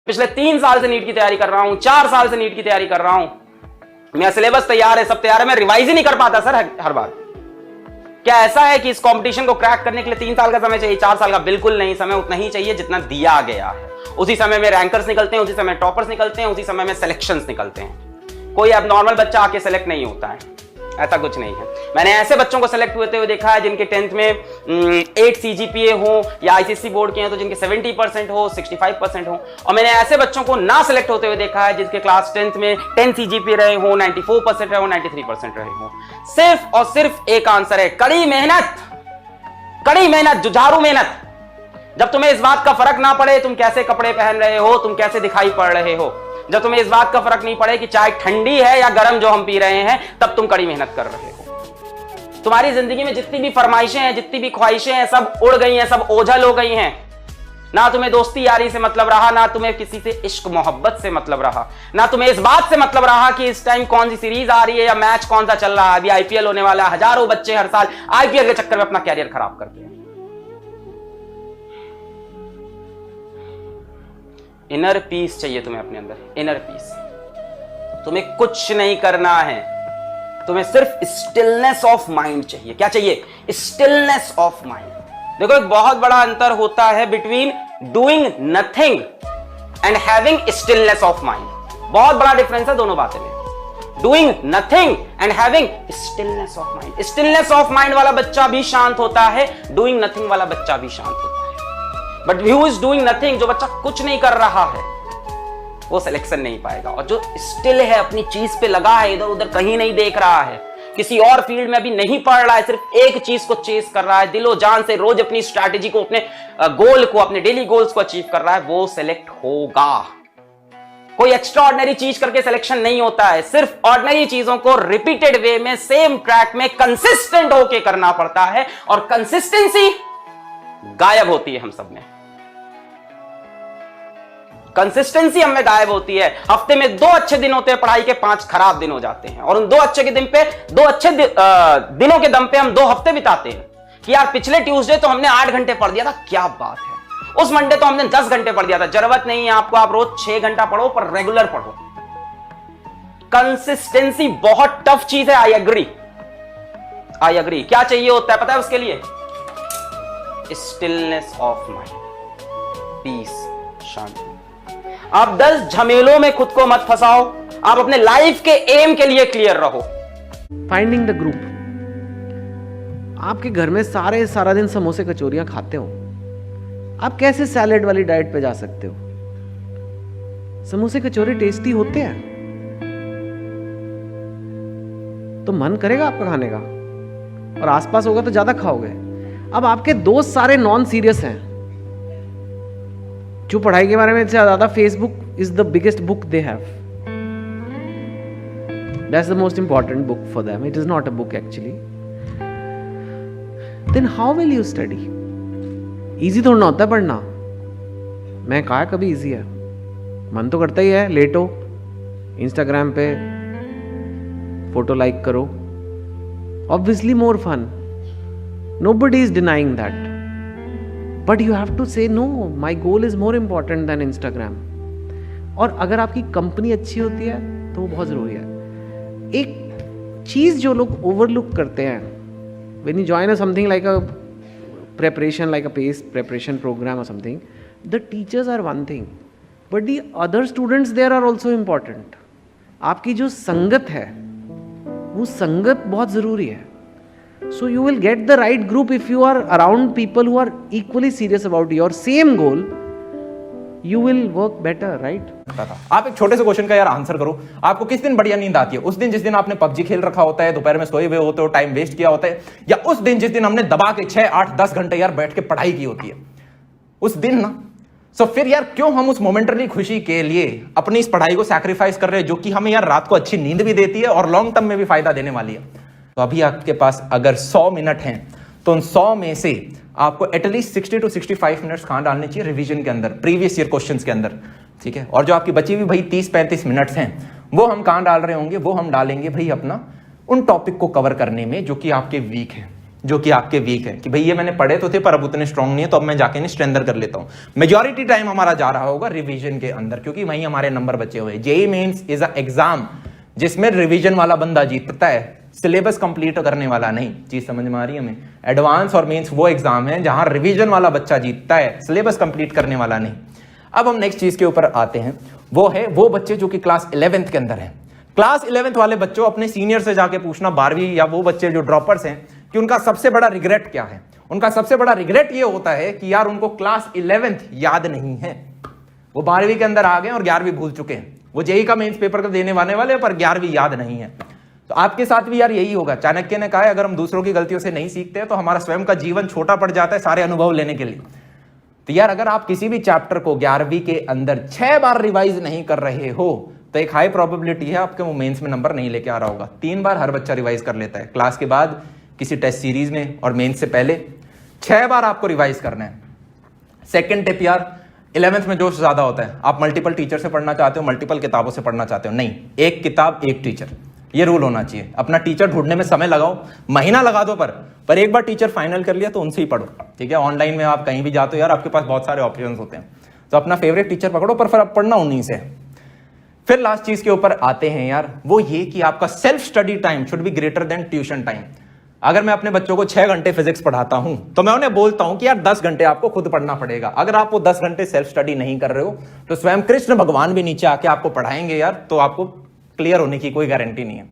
पिछले 3 साल से नीट की तैयारी कर रहा हूं, 4 साल से नीट की तैयारी कर रहा हूं, मेरा सिलेबस तैयार है, सब तैयार है, मैं रिवाइज ही नहीं कर पाता सर हर बार। क्या ऐसा है कि इस कंपटीशन को क्रैक करने के लिए 3 साल का समय चाहिए, 4 साल का? बिल्कुल नहीं, समय उतना ही चाहिए जितना दिया गया है। उसी समय में रैंकर्स निकलते हैं, उसी समय टॉपर्स निकलते हैं, उसी समय में सिलेक्शंस निकलते हैं। कोई अब नॉर्मल बच्चा आके सेलेक्ट नहीं होता है, ऐसा कुछ नहीं है। मैंने ऐसे बच्चों को सेलेक्ट होते हुए देखा है जिनके 10th में 8 CGPA हो या ICSE बोर्ड के हैं तो जिनके 70% हो, 65% हो, और मैंने ऐसे बच्चों को ना सेलेक्ट होते हुए देखा है जिसके क्लास 10th में 10 CGPA रहे हो, 94% रहे हो, 93% रहे हो। सिर्फ और सिर्फ एक आंसर है, कड़ी मेहनत, कड़ी मेहनत, जुझारू मेहनत। जब तुम्हें इस बात का फर्क ना पड़े तुम कैसे कपड़े पहन रहे हो, तुम कैसे दिखाई पड़ रहे हो, जब तुम्हें इस बात का फर्क नहीं पड़े कि चाय ठंडी है या गर्म जो हम पी रहे हैं, तब तुम कड़ी मेहनत कर रहे हो। तुम्हारी जिंदगी में जितनी भी फरमाइशें हैं, जितनी भी ख्वाहिशें हैं, सब उड़ गई हैं, सब ओझल हो गई हैं। ना तुम्हें दोस्ती यारी से मतलब रहा, ना तुम्हें किसी से इश्क मोहब्बत से मतलब रहा, ना तुम्हें इस बात से मतलब रहा कि इस टाइम कौन सी सीरीज आ रही है या मैच कौन सा चल रहा है। अभी IPL होने वाला है, हजारों बच्चे हर साल IPL के चक्कर में अपना कैरियर खराब करते हैं। इनर पीस चाहिए तुम्हें अपने अंदर, इनर पीस। तुम्हें कुछ नहीं करना है, तुम्हें सिर्फ स्टिलनेस ऑफ माइंड चाहिए। क्या चाहिए? Stillness of mind. देखो एक बहुत बड़ा अंतर होता है between doing nothing and having stillness of mind. बहुत बड़ा डिफरेंस है दोनों बातें में। Doing nothing and having stillness of mind. Stillness of mind वाला बच्चा भी शांत होता है, डूइंग नथिंग वाला बच्चा भी शांत होता है। But who is doing nothing, जो बच्चा कुछ नहीं कर रहा है, वो सिलेक्शन नहीं पाएगा। और जो स्टिल है, अपनी चीज पे लगा है, इधर उधर कहीं नहीं देख रहा है, किसी और फील्ड में अभी नहीं पढ़ रहा है, सिर्फ एक चीज को चेस कर रहा है, दिलो जान से रोज अपनी स्ट्रैटेजी को, अपने गोल को, अपने डेली गोल्स को अचीव कर रहा है, वो सिलेक्ट होगा। कोई एक्स्ट्रा ऑर्डिनरी चीज करके सिलेक्शन नहीं होता है, सिर्फ ऑर्डिनरी चीजों को रिपीटेड वे में, सेम ट्रैक में कंसिस्टेंट होके करना पड़ता है, और कंसिस्टेंसी गायब होती है हम सब में। कंसिस्टेंसी हमें गायब होती है। हफ्ते में 2 अच्छे दिन होते हैं पढ़ाई के, 5 खराब दिन हो जाते हैं, और उन 2 अच्छे के दिन पे, 2 अच्छे दिनों के दम पे हम 2 हफ्ते बिताते हैं कि यार पिछले ट्यूसडे तो हमने 8 घंटे पढ़ दिया था, क्या बात है, उस मंडे तो हमने 10 घंटे पढ़ दिया था। जरूरत नहीं है आपको, आप रोज 6 घंटा पढ़ो, पर रेगुलर पढ़ो। कंसिस्टेंसी बहुत टफ चीज है, आई एग्री। क्या चाहिए होता है पता है उसके लिए? स्टिलनेस ऑफ माइंड, पीस, शांति। आप 10 झमेलों में खुद को मत फंसाओ, आप अपने लाइफ के एम के लिए क्लियर रहो। Finding the group. आपके घर में सारा दिन समोसे कचौरियां खाते हो, आप कैसे सैलेड वाली डाइट पे जा सकते हो? समोसे कचौरी टेस्टी होते हैं तो मन करेगा आपका खाने का, और आसपास होगा तो ज्यादा खाओगे। अब आपके दोस्त सारे नॉन सीरियस हैं, जो पढ़ाई के बारे में ज्यादा, Facebook is the biggest book they have, that's the most important book for them, it is not a book actually. Then how will you study? Easy थोड़ा ना होता है पढ़ना। मैं कहा कभी इजी है? मन तो करता ही है, लेटो इंस्टाग्राम पे फोटो लाइक करो, obviously more fun, nobody is denying that, but you have to say no, my goal is more important than Instagram. और अगर आपकी कंपनी अच्छी होती है तो वो बहुत जरूरी है। एक चीज जो लोग ओवरलुक करते हैं, when you join something like a preparation, like a PACE preparation program or something, the teachers are one thing, but the other students there are also important. आपकी जो संगत है, वो संगत बहुत जरूरी है। So you will get the right group if you are around people who are equally serious about your same goal. You will work better, right? आप एक छोटे से क्वेश्चन का यार आंसर करो। आपको किस दिन बढ़िया नींद आती है? उस दिन जिस दिन आपने PUBG खेल रखा होता है, दोपहर में सोए हुए होते हो, टाइम वेस्ट किया होता है, या उस दिन जिस दिन हमने दबा के 6, 8, 10 घंटे यार बैठ के पढ़ाई की होती है, उस दिन ना। सो फिर यार क्यों हम उस मोमेंटरी खुशी के लिए अपनी इस पढ़ाई को सैक्रिफाइस कर रहे हैं, जो कि हमें यार रात को अच्छी नींद भी देती है और लॉन्ग टर्म में भी फायदा देने वाली है। तो अभी आपके पास अगर 100 मिनट हैं तो उन 100 में से आपको एटलीस्ट 60 to 65 मिनट्स कहां डालने चाहिए? रिवीजन के अंदर, प्रीवियस ईयर क्वेश्चंस के अंदर, ठीक है। और जो आपकी बची हुई भाई 30-35 मिनट्स हैं, वो हम कहां डाल रहे होंगे? वो हम डालेंगे भाई अपना उन टॉपिक को कवर करने में जो कि आपके वीक हैं। जो कि आपके वीक है कि भाई ये मैंने पढ़े तो थे पर अब उतने स्ट्रांग नहीं है, तो अब मैं जाके इन्हें स्ट्रेंथन कर लेता हूं। मेजॉरिटी टाइम हमारा जा रहा होगा रिवीजन के अंदर, क्योंकि वहीं हमारे नंबर बचे हुए हैं। JEE mains is a exam जिसमें रिवीजन वाला बंदा जीतता है, सिलेबस कंप्लीट करने वाला नहीं। चीज समझ में आ रही है हमें? एडवांस और मेंस वो एग्जाम है जहां रिवीजन वाला बच्चा जीतता है, सिलेबस कंप्लीट करने वाला नहीं। अब हम नेक्स्ट चीज के ऊपर आते हैं, वो है वो बच्चे जो कि क्लास 11th के अंदर हैं। क्लास 11th वाले बच्चों अपने सीनियर से जाके पूछना 12वीं या वो बच्चे जो ड्रॉपर्स हैं कि उनका सबसे बड़ा रिग्रेट क्या है। उनका सबसे बड़ा रिग्रेट ये होता है कि यार उनको क्लास 11th याद नहीं है। वो 12वीं के अंदर आ गए और 11वीं भूल चुके हैं। वो जेईई का मेंस पेपर को देने वाले पर 11वीं याद नहीं है। तो आपके साथ भी यार यही होगा। चाणक्य ने कहा है अगर हम दूसरों की गलतियों से नहीं सीखते हैं तो हमारा स्वयं का जीवन छोटा पड़ जाता है सारे अनुभव लेने के लिए। तो यार अगर आप किसी भी चैप्टर को 11वीं के अंदर 6 बार रिवाइज नहीं कर रहे हो तो एक हाई प्रोबेबिलिटी है आपके वो मेंस में नंबर नहीं लेके आ रहा होगा। 3 बार हर बच्चा रिवाइज कर लेता है, क्लास के बाद, किसी टेस्ट सीरीज में और मेंस से पहले 6 बार आपको रिवाइज करना है। सेकंड टिप यार, 11th में जोश ज्यादा होता है। आप मल्टीपल टीचर से पढ़ना चाहते हो, मल्टीपल किताबों से पढ़ना चाहते हो, नहीं, एक किताब एक टीचर, ये रूल होना चाहिए। अपना टीचर ढूंढने में समय लगाओ, महीना लगा दो, पर एक बार टीचर फाइनल कर लिया तो उनसे ही पढ़ो, ठीक है। ऑनलाइन में आप कहीं भी जाते हो यार, आपके पास बहुत सारे ऑप्शंस होते हैं, तो अपना फेवरेट टीचर पकड़ो, पर फिर आप पढ़ना उन्हीं से। फिर लास्ट चीज के ऊपर आते हैं यार, वो ये कि आपका self study time should be greater than tuition time. अगर मैं अपने बच्चों को 6 घंटे फिजिक्स पढ़ाता हूं तो मैं उन्हें बोलता हूं कि यार 10 घंटे आपको खुद पढ़ना पड़ेगा। अगर आप वो 10 घंटे सेल्फ स्टडी नहीं कर रहे हो तो स्वयं कृष्ण भगवान भी नीचे आके आपको पढ़ाएंगे यार, तो आपको क्लियर होने की कोई गारंटी नहीं है।